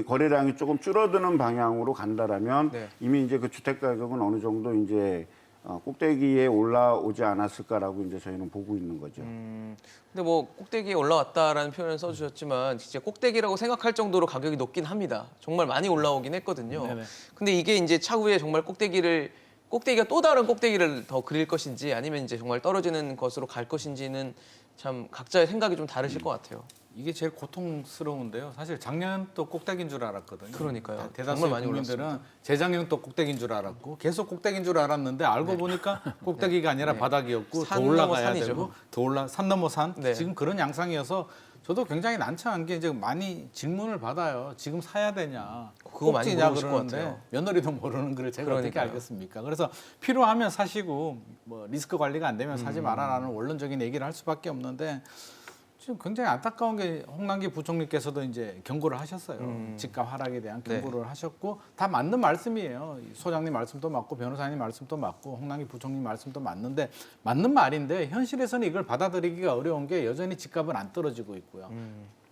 거래량이 조금 줄어드는 방향으로 간다라면 네. 이미 이제 그 주택 가격은 어느 정도 이제 꼭대기에 올라오지 않았을까라고 이제 저희는 보고 있는 거죠. 근데 뭐 꼭대기에 올라왔다라는 표현을 써주셨지만 진짜 꼭대기라고 생각할 정도로 가격이 높긴 합니다. 정말 많이 올라오긴 했거든요. 네네. 근데 이게 이제 차후에 정말 꼭대기가 또 다른 꼭대기를 더 그릴 것인지 아니면 이제 정말 떨어지는 것으로 갈 것인지는 참 각자의 생각이 좀 다르실 것 같아요. 이게 제일 고통스러운데요. 사실 작년 또 꼭대기인 줄 알았거든요. 그러니까요. 대다수 정말 많이 국민들은 올랐습니다. 재작년 또 꼭대기인 줄 알았고 계속 꼭대기인 줄 알았는데 알고 보니까 꼭대기가 아니라 네. 바닥이었고 산 더 넘어 올라가야 산이죠. 되고 산 넘어 산 네. 지금 그런 양상이어서 저도 굉장히 난처한 게 이제 많이 질문을 받아요. 지금 사야 되냐? 그거 많이 꼭지냐 물어보실 것 그러는데 같아요. 며느리도 모르는 걸 제가 어떻게 그러니까요. 알겠습니까? 그래서 필요하면 사시고 뭐 리스크 관리가 안 되면 사지 마라라는 원론적인 얘기를 할 수밖에 없는데 지금 굉장히 안타까운 게 홍남기 부총리께서도 이제 경고를 하셨어요. 집값 하락에 대한 경고를 하셨고 다 맞는 말씀이에요. 소장님 말씀도 맞고 변호사님 말씀도 맞고 홍남기 부총리 말씀도 맞는데 맞는 말인데 현실에서는 이걸 받아들이기가 어려운 게 여전히 집값은 안 떨어지고 있고요.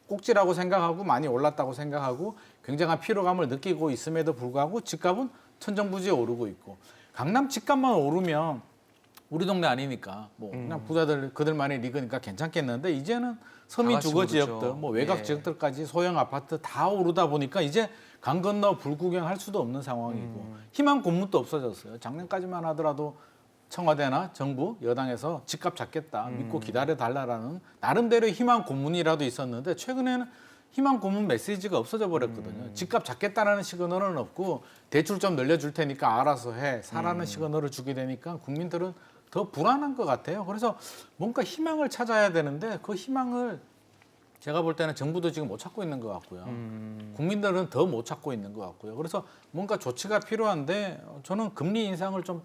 꼭지라고 생각하고 많이 올랐다고 생각하고 굉장한 피로감을 느끼고 있음에도 불구하고 집값은 천정부지에 오르고 있고 강남 집값만 오르면 우리 동네 아니니까 뭐 그냥 부자들 그들만의 리그니까 괜찮겠는데 이제는 서민 다 같이 주거 오르죠. 지역들 뭐 외곽 예. 지역들까지 소형 아파트 다 오르다 보니까 이제 강 건너 불 구경할 수도 없는 상황이고 희망 고문도 없어졌어요. 작년까지만 하더라도 청와대나 정부 여당에서 집값 잡겠다 믿고 기다려 달라라는 나름대로 희망 고문이라도 있었는데 최근에는 희망 고문 메시지가 없어져 버렸거든요. 집값 잡겠다라는 시그널은 없고 대출 좀 늘려줄 테니까 알아서 해 사라는 시그널을 주게 되니까 국민들은 더 불안한 것 같아요. 그래서 뭔가 희망을 찾아야 되는데 그 희망을 제가 볼 때는 정부도 지금 못 찾고 있는 것 같고요. 국민들은 더 못 찾고 있는 것 같고요. 그래서 뭔가 조치가 필요한데 저는 금리 인상을 좀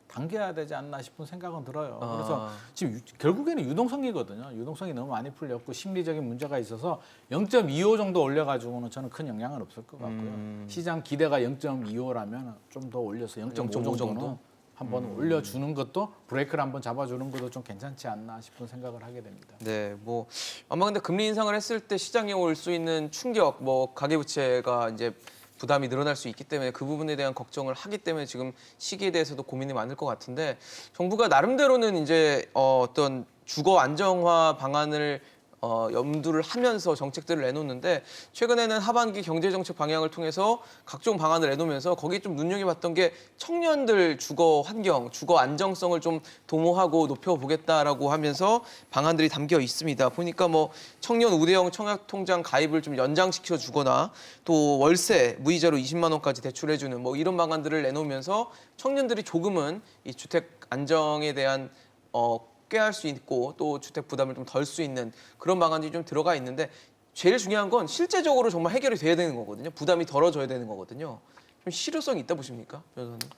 당겨야 되지 않나 싶은 생각은 들어요. 그래서 지금 결국에는 유동성이거든요. 유동성이 너무 많이 풀렸고 심리적인 문제가 있어서 0.25 정도 올려가지고는 저는 큰 영향은 없을 것 같고요. 시장 기대가 0.25라면 좀 더 올려서 0.5 정도 한번 올려주는 것도 브레이크를 한번 잡아주는 것도 좀 괜찮지 않나 싶은 생각을 하게 됩니다. 네, 뭐 아마 근데 금리 인상을 했을 때 시장에 올 수 있는 충격, 뭐 가계부채가 이제 부담이 늘어날 수 있기 때문에 그 부분에 대한 걱정을 하기 때문에 지금 시기에 대해서도 고민이 많을 것 같은데 정부가 나름대로는 이제 어떤 주거 안정화 방안을 염두를 하면서 정책들을 내놓는데 최근에는 하반기 경제정책 방향을 통해서 각종 방안을 내놓으면서 거기에 좀 눈여겨봤던 게 청년들 주거 환경, 주거 안정성을 좀 도모하고 높여보겠다라고 하면서 방안들이 담겨 있습니다. 보니까 뭐 청년 우대형 청약통장 가입을 좀 연장시켜 주거나 또 월세 무이자로 20만 원까지 대출해주는 뭐 이런 방안들을 내놓으면서 청년들이 조금은 이 주택 안정에 대한 꾀할 수 있고 또 주택 부담을 좀 덜 수 있는 그런 방안이 좀 들어가 있는데 제일 중요한 건 실제적으로 정말 해결이 돼야 되는 거거든요. 부담이 덜어져야 되는 거거든요. 좀 실효성이 있다 보십니까, 변호사님?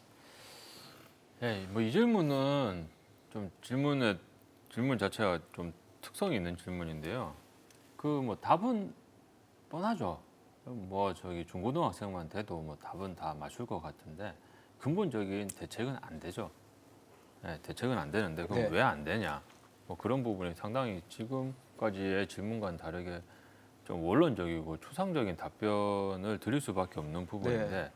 네, 뭐 이 질문은 좀 질문 자체가 좀 특성이 있는 질문인데요. 그 뭐 답은 뻔하죠. 뭐 저기 중고등학생만 돼도 뭐 답은 다 맞출 것 같은데 근본적인 대책은 안 되죠. 네, 대책은 안 되는데 그럼 네. 왜 안 되냐? 뭐 그런 부분이 상당히 지금까지의 질문과는 다르게 좀 원론적이고 추상적인 답변을 드릴 수밖에 없는 부분인데 네.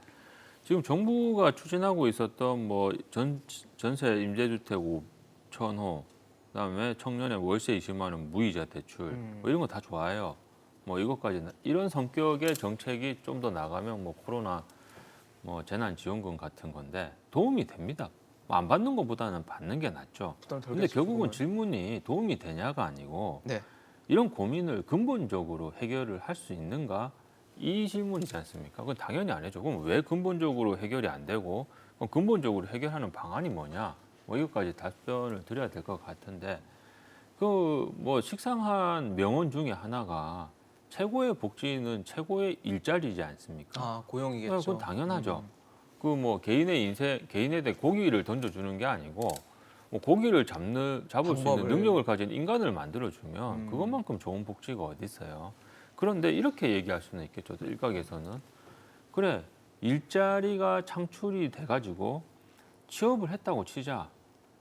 지금 정부가 추진하고 있었던 뭐 전세 임대주택 5,000호, 그다음에 청년의 월세 20만 원 무이자 대출 뭐 이런 거 다 좋아요. 뭐 이것까지 이런 성격의 정책이 좀 더 나가면 뭐 코로나 뭐 재난지원금 같은 건데 도움이 됩니다. 안 받는 것보다는 받는 게 낫죠. 부담 덜 근데 될수 결국은 있는 질문이 도움이 되냐가 아니고 네. 이런 고민을 근본적으로 해결을 할 수 있는가? 이 질문이지 않습니까? 그건 당연히 아니죠. 그럼 왜 근본적으로 해결이 안 되고 그럼 근본적으로 해결하는 방안이 뭐냐? 뭐 이것까지 답변을 드려야 될 것 같은데 그 뭐 식상한 명언 중에 하나가 최고의 복지는 최고의 일자리지 않습니까? 아, 고용이겠죠. 그건 당연하죠. 그 뭐 개인의 인생, 개인에 대해 고기를 던져주는 게 아니고 뭐 고기를 잡을 수 있는 방법을. 능력을 가진 인간을 만들어주면 그것만큼 좋은 복지가 어디 있어요. 그런데 이렇게 얘기할 수는 있겠죠. 일각에서는 그래 일자리가 창출이 돼가지고 취업을 했다고 치자.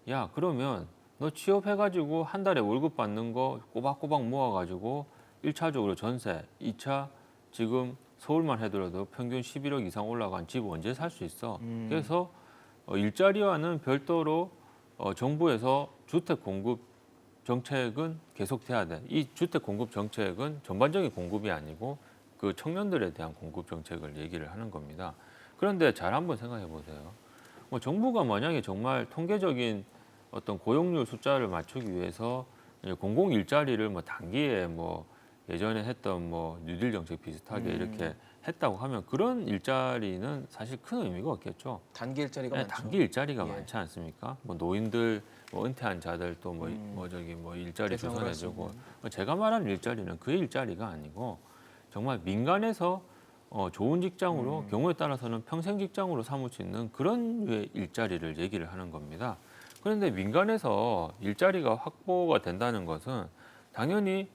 야 그러면 너 취업해가지고 한 달에 월급 받는 거 꼬박꼬박 모아가지고 1차적으로 전세, 2차 지금 서울만 해더라도 평균 11억 이상 올라간 집 언제 살 수 있어? 그래서 일자리와는 별도로 정부에서 주택 공급 정책은 계속돼야 돼. 이 주택 공급 정책은 전반적인 공급이 아니고 그 청년들에 대한 공급 정책을 얘기를 하는 겁니다. 그런데 잘 한번 생각해 보세요. 뭐 정부가 만약에 정말 통계적인 어떤 고용률 숫자를 맞추기 위해서 공공 일자리를 뭐 단기에 뭐 예전에 했던 뭐 뉴딜 정책 비슷하게 이렇게 했다고 하면 그런 일자리는 사실 큰 의미가 없겠죠. 단기 일자리가 네, 많죠. 단기 일자리가 예. 많지 않습니까? 뭐 노인들, 뭐 은퇴한 자들 또 뭐 저기 뭐 일자리 대상으로 할수 조성해주고 있는. 뭐 제가 말하는 일자리는 그 일자리가 아니고 정말 민간에서 좋은 직장으로 경우에 따라서는 평생 직장으로 삼을 수 있는 그런 류의 일자리를 얘기를 하는 겁니다. 그런데 민간에서 일자리가 확보가 된다는 것은 당연히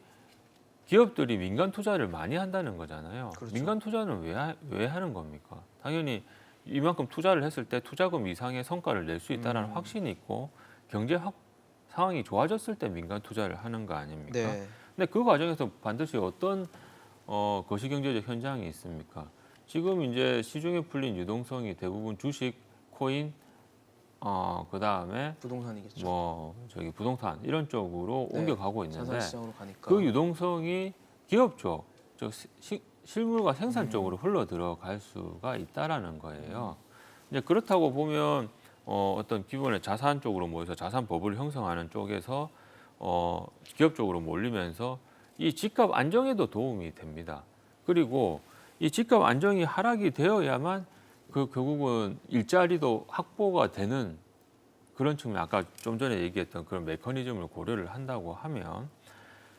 기업들이 민간 투자를 많이 한다는 거잖아요. 그렇죠. 민간 투자는 왜 하는 겁니까? 당연히 이만큼 투자를 했을 때 투자금 이상의 성과를 낼 수 있다는 확신이 있고 경제 상황이 좋아졌을 때 민간 투자를 하는 거 아닙니까? 네. 근데 그 과정에서 반드시 어떤 거시경제적 현장이 있습니까? 지금 이제 시중에 풀린 유동성이 대부분 주식, 코인, 그 다음에 부동산이겠죠. 뭐 저기 부동산 이런 쪽으로 네, 옮겨가고 있는데 자산 시장으로 가니까. 그 유동성이 기업 쪽, 즉 실물과 생산 쪽으로 흘러 들어갈 수가 있다라는 거예요. 이제 그렇다고 보면 어떤 기본의 자산 쪽으로 모여서 자산 버블을 형성하는 쪽에서 기업 쪽으로 몰리면서 이 집값 안정에도 도움이 됩니다. 그리고 이 집값 안정이 하락이 되어야만 그 결국은 일자리도 확보가 되는 그런 측면 아까 좀 전에 얘기했던 그런 메커니즘을 고려를 한다고 하면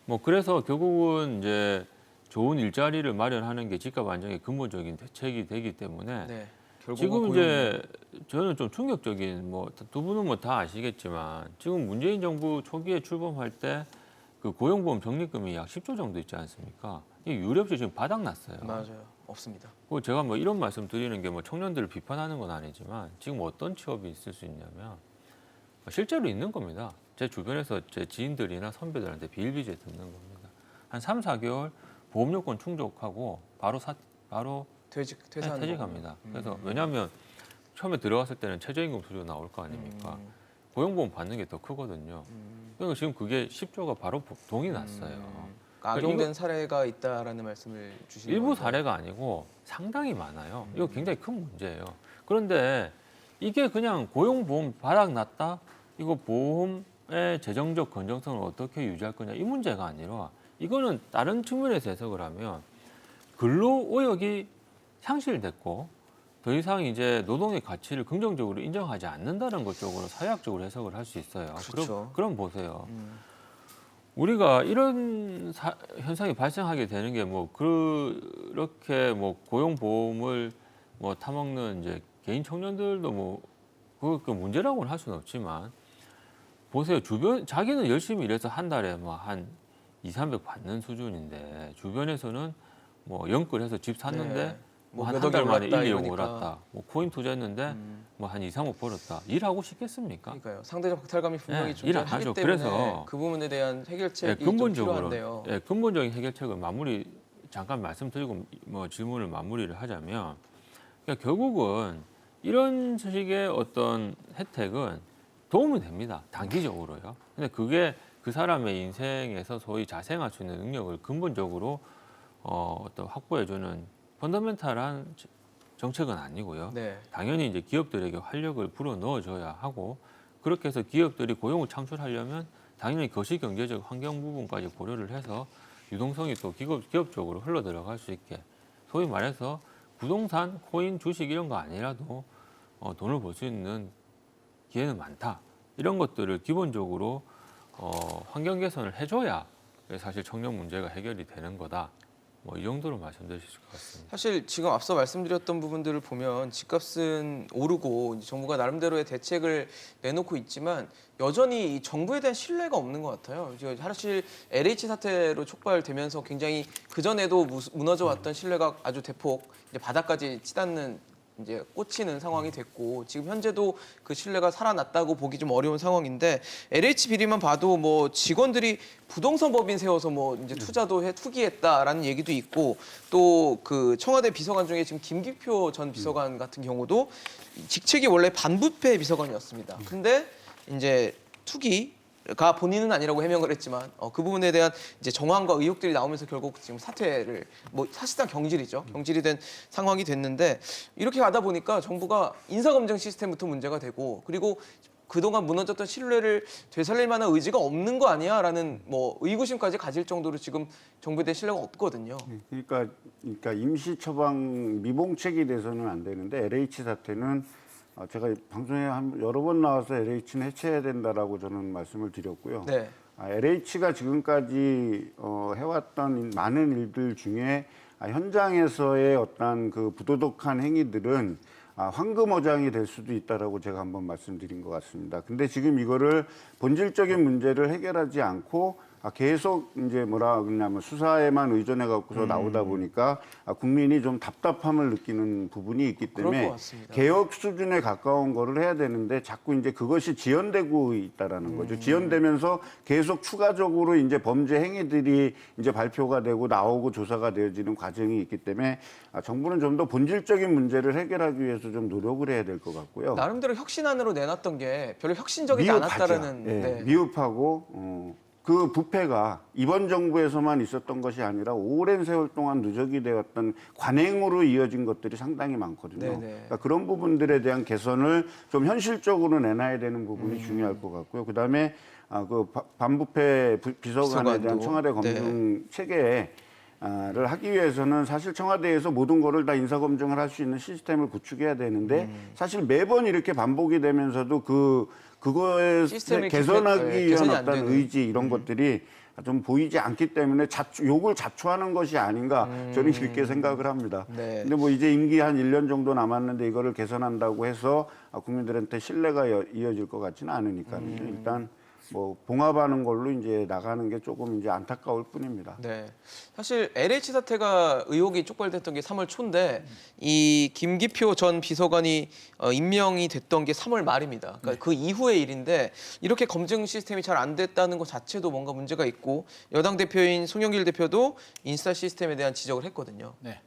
뭐 그래서 결국은 이제 좋은 일자리를 마련하는 게 집값 안정의 근본적인 대책이 되기 때문에 네. 결국은 지금 고용- 이제 저는 좀 충격적인 뭐 두 분은 뭐 다 아시겠지만 지금 문재인 정부 초기에 출범할 때 그 고용보험 적립금이 약 10조 정도 있지 않습니까? 이게 유례없이 지금 바닥났어요. 맞아요. 없습니다. 그 제가 뭐 이런 말씀 드리는 게 뭐 청년들을 비판하는 건 아니지만 지금 어떤 취업이 있을 수 있냐면 실제로 있는 겁니다. 제 주변에서 제 지인들이나 선배들한테 비일비재 듣는 겁니다. 한 3, 4개월 보험 요건 충족하고 바로 퇴사하는 퇴직합니다. 그래서 왜냐하면 처음에 들어갔을 때는 최저임금 수준 나올 거 아닙니까? 고용보험 받는 게 더 크거든요. 그러니까 지금 그게 10조가 바로 동이 났어요. 악용된 사례가 있다라는 말씀을 주시는 일부 건가요? 사례가 아니고 상당히 많아요. 이거 굉장히 큰 문제예요. 그런데 이게 그냥 고용보험 바닥났다? 이거 보험의 재정적 건전성을 어떻게 유지할 거냐 이 문제가 아니라 이거는 다른 측면에서 해석을 하면 근로의욕이 상실됐고 더 이상 이제 노동의 가치를 긍정적으로 인정하지 않는다는 것 쪽으로 사회학적으로 해석을 할 수 있어요. 그렇죠. 그럼 보세요. 우리가 이런 현상이 발생하게 되는 게 뭐 그렇게 뭐 고용보험을 뭐 타먹는 이제 개인 청년들도 뭐 그 문제라고는 할 수는 없지만 보세요. 주변 자기는 열심히 일해서 한 달에 뭐 한 200~300 받는 수준인데 주변에서는 뭐 영끌해서 집 샀는데 네. 뭐 뭐 한 몇 한 달 억이 만에 올랐다 1, 2억 이러니까. 올랐다. 뭐 코인 투자했는데 뭐 한 2, 3억 벌었다. 일하고 싶겠습니까? 그러니까요. 상대적 박탈감이 분명히 네, 일 안 존재하기 하죠. 때문에 그래서 그 부분에 대한 해결책이 예, 좀 근본적으로 필요한데요. 예, 근본적인 해결책을 잠깐 말씀드리고 뭐 질문을 마무리를 하자면 그러니까 결국은 이런 식의 어떤 혜택은 도움이 됩니다. 단기적으로요. 근데 그게 그 사람의 인생에서 소위 자생할 수 있는 능력을 근본적으로 어떤 확보해주는 펀더멘탈한 정책은 아니고요. 네. 당연히 이제 기업들에게 활력을 불어 넣어줘야 하고 그렇게 해서 기업들이 고용을 창출하려면 당연히 거시 경제적 환경 부분까지 고려를 해서 유동성이 또 기업 쪽으로 흘러 들어갈 수 있게 소위 말해서 부동산, 코인, 주식 이런 거 아니라도 돈을 벌 수 있는 기회는 많다. 이런 것들을 기본적으로 환경 개선을 해줘야 사실 청년 문제가 해결이 되는 거다. 뭐 이 정도로 말씀드릴 수 있을 것 같습니다. 사실 지금 앞서 말씀드렸던 부분들을 보면 집값은 오르고 이제 정부가 나름대로의 대책을 내놓고 있지만 여전히 이 정부에 대한 신뢰가 없는 것 같아요. 이제 사실 LH 사태로 촉발되면서 굉장히 그 전에도 무너져 왔던 신뢰가 아주 대폭 이제 바닥까지 치닫는 이제 꽂히는 상황이 됐고 지금 현재도 그 신뢰가 살아났다고 보기 좀 어려운 상황인데 LH 비리만 봐도 뭐 직원들이 부동산 법인 세워서 뭐 이제 투기했다라는 얘기도 있고 또 그 청와대 비서관 중에 지금 김기표 전 비서관 같은 경우도 직책이 원래 반부패 비서관이었습니다. 근데 이제 투기가 본인은 아니라고 해명을 했지만 그 부분에 대한 이제 정황과 의혹들이 나오면서 결국 지금 사퇴를 뭐 사실상 경질이죠. 경질이 된 상황이 됐는데 이렇게 가다 보니까 정부가 인사검증 시스템부터 문제가 되고 그리고 그동안 무너졌던 신뢰를 되살릴 만한 의지가 없는 거 아니야라는 뭐 의구심까지 가질 정도로 지금 정부에 대한 신뢰가 없거든요. 그러니까 임시 처방 미봉책이 돼서는 안 되는데 LH 사태는 제가 방송에 여러 번 나와서 LH는 해체해야 된다라고 저는 말씀을 드렸고요. 네. LH가 지금까지 해왔던 많은 일들 중에 현장에서의 어떤 그 부도덕한 행위들은 황금어장이 될 수도 있다라고 제가 한번 말씀드린 것 같습니다. 근데 지금 이거를 본질적인 문제를 해결하지 않고 계속 이제 뭐라 그러냐면 수사에만 의존해 갖고서 나오다 보니까 국민이 좀 답답함을 느끼는 부분이 있기 그럴 것 때문에 같습니다. 개혁 수준에 가까운 거를 해야 되는데 자꾸 이제 그것이 지연되고 있다라는 거죠. 지연되면서 계속 추가적으로 이제 범죄 행위들이 이제 발표가 되고 나오고 조사가 되어지는 과정이 있기 때문에 정부는 좀 더 본질적인 문제를 해결하기 위해서 좀 노력을 해야 될 것 같고요. 나름대로 혁신안으로 내놨던 게 별로 혁신적이지 않았다라는 네. 미흡하고 그 부패가 이번 정부에서만 있었던 것이 아니라 오랜 세월 동안 누적이 되었던 관행으로 이어진 것들이 상당히 많거든요. 네네. 그러니까 그런 부분들에 대한 개선을 좀 현실적으로 내놔야 되는 부분이 중요할 것 같고요. 그다음에 그 반부패 비서관에 대한 비서관도. 청와대 검증 체계에 를 하기 위해서는 사실 청와대에서 모든 거를 다 인사검증을 할 수 있는 시스템을 구축해야 되는데 사실 매번 이렇게 반복이 되면서도 그 그거에 시스템을 개선하기 개선이 위한 안 어떤 되는. 의지 이런 것들이 좀 보이지 않기 때문에 요걸 자초하는 것이 아닌가 저는 이렇게 생각을 합니다. 네. 근데 뭐 이제 임기 한 1년 정도 남았는데 이거를 개선한다고 해서 국민들한테 신뢰가 이어질 것 같지는 않으니까요. 일단 뭐 봉합하는 걸로 이제 나가는 게 조금 이제 안타까울 뿐입니다. 네. 사실 LH 사태가 의혹이 촉발됐던 게 3월 초인데 이 김기표 전 비서관이 임명이 됐던 게 3월 말입니다. 그러니까 그 이후의 일인데 이렇게 검증 시스템이 잘 안 됐다는 것 자체도 뭔가 문제가 있고 여당 대표인 송영길 대표도 인사 시스템에 대한 지적을 했거든요. 네.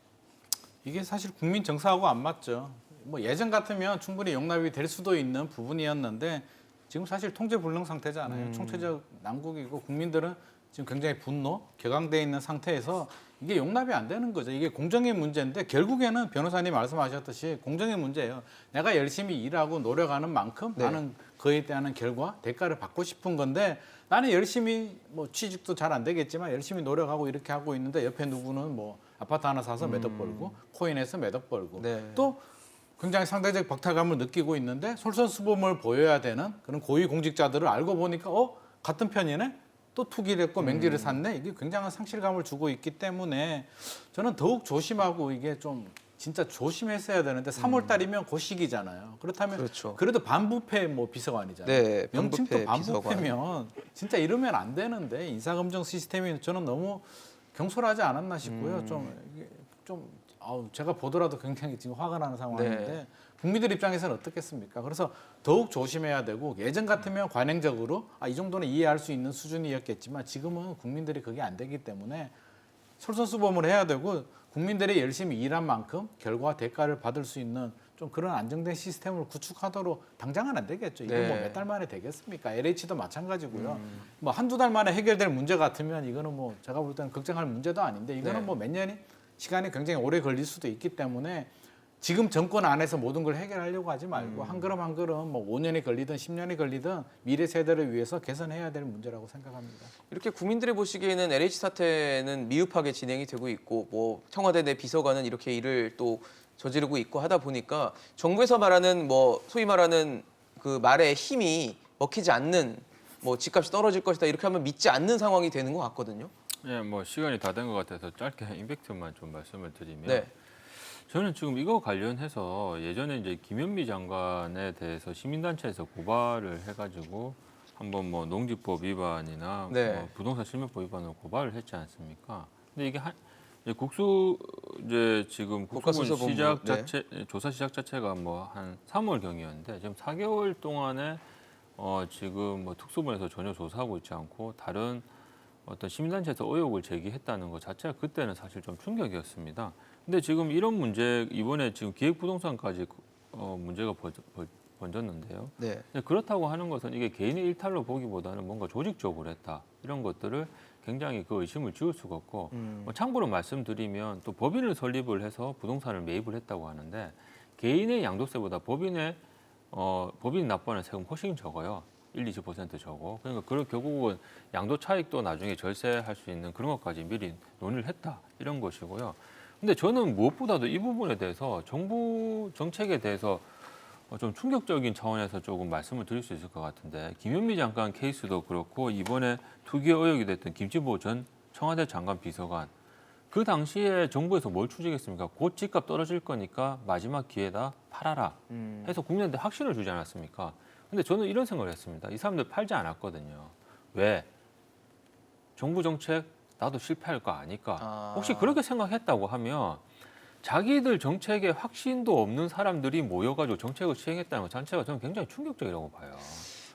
이게 사실 국민 정서하고 안 맞죠. 뭐 예전 같으면 충분히 용납이 될 수도 있는 부분이었는데 지금 사실 통제불능 상태잖아요. 총체적 난국이고 국민들은 지금 굉장히 분노, 격앙돼 있는 상태에서 이게 용납이 안 되는 거죠. 이게 공정의 문제인데 결국에는 변호사님 말씀하셨듯이 공정의 문제예요. 내가 열심히 일하고 노력하는 만큼 네. 나는 그에 대한 결과, 대가를 받고 싶은 건데 나는 열심히 뭐 취직도 잘 안 되겠지만 열심히 노력하고 이렇게 하고 있는데 옆에 누구는 뭐 아파트 하나 사서 몇 억 벌고 코인에서 몇 억 벌고 네. 또 굉장히 상대적 박탈감을 느끼고 있는데 솔선수범을 보여야 되는 그런 고위공직자들을 알고 보니까 같은 편이네? 또 투기를 했고 맹지를 샀네? 이게 굉장한 상실감을 주고 있기 때문에 저는 더욱 조심하고 이게 좀 진짜 조심했어야 되는데 3월 달이면 그 시기잖아요. 그렇다면 그렇죠. 그래도 반부패 뭐 비서관이잖아요. 네, 명칭도 반부패 반부패면 진짜 이러면 안 되는데 인사검증 시스템이 저는 너무 경솔하지 않았나 싶고요. 제가 보더라도 굉장히 지금 화가 나는 상황인데 네. 국민들 입장에서는 어떻겠습니까? 그래서 더욱 조심해야 되고 예전 같으면 관행적으로 이 정도는 이해할 수 있는 수준이었겠지만 지금은 국민들이 그게 안 되기 때문에 솔선수범을 해야 되고 국민들이 열심히 일한 만큼 결과 대가를 받을 수 있는 좀 그런 안정된 시스템을 구축하도록 당장은 안 되겠죠. 이게 네. 뭐 몇 달 만에 되겠습니까? LH도 마찬가지고요. 뭐 한두 달 만에 해결될 문제 같으면 이거는 뭐 제가 볼 때는 걱정할 문제도 아닌데 이거는 네. 뭐 몇 년이 시간이 굉장히 오래 걸릴 수도 있기 때문에 지금 정권 안에서 모든 걸 해결하려고 하지 말고 한 걸음 한 걸음 뭐 5년이 걸리든 10년이 걸리든 미래 세대를 위해서 개선해야 될 문제라고 생각합니다. 이렇게 국민들이 보시기에는 LH 사태는 미흡하게 진행이 되고 있고 뭐 청와대 내 비서관은 이렇게 일을 또 저지르고 있고 하다 보니까 정부에서 말하는 뭐 소위 말하는 그 말의 힘이 먹히지 않는 뭐 집값이 떨어질 것이다 이렇게 하면 믿지 않는 상황이 되는 것 같거든요. 예, 뭐 시간이 다 된 것 같아서 짧게 임팩트만 좀 말씀을 드리면 네. 저는 지금 이거 관련해서 예전에 이제 김현미 장관에 대해서 시민단체에서 고발을 해가지고 한번 뭐 농지법 위반이나 네. 뭐 부동산 실명법 위반으로 고발을 했지 않습니까? 근데 이게 이제 국수 이제 지금 국수본 국가수사본부, 시작 네. 자체 조사 시작 자체가 뭐 한 3월 경이었는데 지금 4개월 동안에 지금 뭐 특수본에서 전혀 조사하고 있지 않고 다른 어떤 시민단체에서 의혹을 제기했다는 것 자체가 그때는 사실 좀 충격이었습니다. 근데 지금 이런 문제 이번에 지금 기획부동산까지 문제가 번졌는데요. 네. 근데 그렇다고 하는 것은 이게 개인의 일탈로 보기보다는 뭔가 조직적으로 했다 이런 것들을 굉장히 그 의심을 지울 수가 없고 뭐 참고로 말씀드리면 또 법인을 설립을 해서 부동산을 매입을 했다고 하는데 개인의 양도세보다 법인이 납부하는 세금 훨씬 적어요. 1-20% 적어. 그러니까 결국은 양도 차익도 나중에 절세할 수 있는 그런 것까지 미리 논의를 했다 이런 것이고요. 근데 저는 무엇보다도 이 부분에 대해서 정부 정책에 대해서 좀 충격적인 차원에서 조금 말씀을 드릴 수 있을 것 같은데 김현미 장관 케이스도 그렇고 이번에 투기 의혹이 됐던 김치보 전 청와대 장관 비서관 그 당시에 정부에서 뭘 추진했습니까? 곧 집값 떨어질 거니까 마지막 기회다 팔아라 해서 국민한테 확신을 주지 않았습니까? 근데 저는 이런 생각을 했습니다. 이 사람들 팔지 않았거든요. 왜? 정부 정책 나도 실패할 거 아니까. 혹시 그렇게 생각했다고 하면 자기들 정책에 확신도 없는 사람들이 모여가지고 정책을 시행했다는 것 자체가 저는 굉장히 충격적이라고 봐요.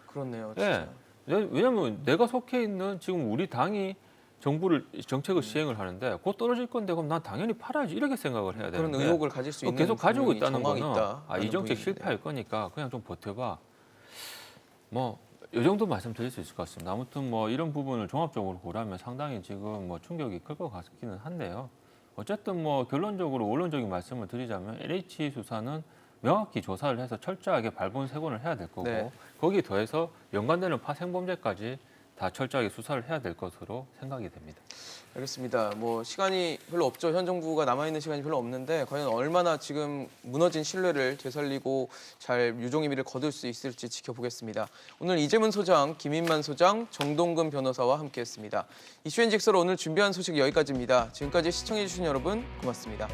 그렇네요. 예. 진짜. 왜냐하면 내가 속해 있는 지금 우리 당이 정책을 시행을 하는데 곧 떨어질 건데 그럼 난 당연히 팔아야지 이렇게 생각을 해야 되는데 그런 의혹을 가질 수 있는 계속 가지고 분명히 있다는 정황이 거는 있다라는 이 정책 부분인데. 실패할 거니까 그냥 좀 버텨봐. 뭐 이 정도 말씀드릴 수 있을 것 같습니다. 아무튼 뭐 이런 부분을 종합적으로 보라면 상당히 지금 뭐 충격이 클 것 같기는 한데요. 어쨌든 뭐 결론적으로 원론적인 말씀을 드리자면 LH 수사는 명확히 조사를 해서 철저하게 발본색원을 해야 될 거고 네. 거기에 더해서 연관되는 파생범죄까지 다 철저하게 수사를 해야 될 것으로 생각이 됩니다. 알겠습니다. 뭐 시간이 별로 없죠. 현 정부가 남아있는 시간이 별로 없는데 과연 얼마나 지금 무너진 신뢰를 되살리고 잘 유종의 미를 거둘 수 있을지 지켜보겠습니다. 오늘 이재문 소장, 김인만 소장, 정동근 변호사와 함께했습니다. 이슈앤직서로 오늘 준비한 소식 여기까지입니다. 지금까지 시청해주신 여러분 고맙습니다.